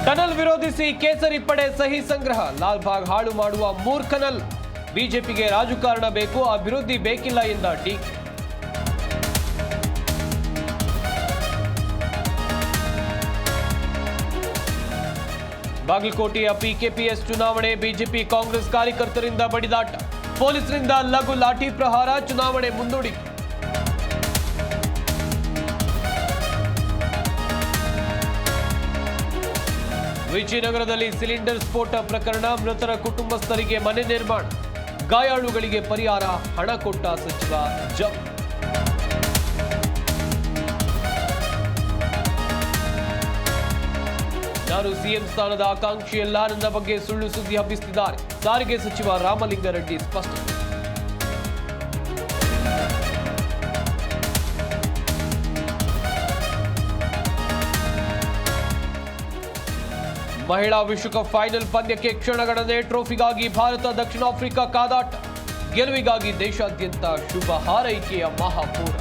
Tunnel ವಿರೋಧಿಸಿ ಕೇಸರಿ ಪಡೆ ಸಹಿ ಸಂಗ್ರಹ. ಲಾಲ್ಬಾಗ್ ಹಾಳು ಮಾಡುವ ಮೂರ್ಖನಲ್ಲ. ಬಿಜೆಪಿಗೆ ರಾಜಕಾರಣ ಬೇಕು, ಅಭಿವೃದ್ಧಿ ಬೇಕಿಲ್ಲ ಎಂದ ಡಿಕೆ. ಬಾಗಲಕೋಟೆಯ ಪಿಕೆಪಿಎಸ್ ಚುನಾವಣೆ ಬಿಜೆಪಿ ಕಾಂಗ್ರೆಸ್ ಕಾರ್ಯಕರ್ತರಿಂದ ಬಡಿದಾಟ. ಪೊಲೀಸರಿಂದ ಲಘು ಲಾಠಿ ಪ್ರಹಾರ. ಚುನಾವಣೆ ಮುಂದೂಡಿಕೆ. ವಿಜಯನಗರದಲ್ಲಿ ಸಿಲಿಂಡರ್ ಸ್ಫೋಟ ಪ್ರಕರಣ. ಮೃತರ ಕುಟುಂಬಸ್ಥರಿಗೆ ಮನೆ ನಿರ್ಮಾಣ, ಗಾಯಾಳುಗಳಿಗೆ ಪರಿಹಾರ ಹಣ ಕೊಟ್ಟ ಸಚಿವ ಜಮ್. ನಾನು ಸಿಎಂ ಸ್ಥಾನದ ಆಕಾಂಕ್ಷಿಯಲ್ಲ, ನನ್ನ ಬಗ್ಗೆ ಸುಳ್ಳು ಸುದ್ದಿ ಹಬ್ಬಿಸುತ್ತಿದ್ದಾರೆ. ಸಾರಿಗೆ ಸಚಿವ ರಾಮಲಿಂಗಾರೆಡ್ಡಿ ಸ್ಪಷ್ಟನೆ. ಮಹಿಳಾ ವಿಶ್ವಕಪ್ ಫೈನಲ್ ಪಂದ್ಯಕ್ಕೆ ಕ್ಷಣಗಣನೆ. ಟ್ರೋಫಿಗಾಗಿ ಭಾರತ ದಕ್ಷಿಣ ಆಫ್ರಿಕಾ ಕಾದಾಟ. ಗೆಲುವಿಗಾಗಿ ದೇಶಾದ್ಯಂತ ಶುಭ ಹಾರೈಕೆಯ ಮಹಾಪೂರ.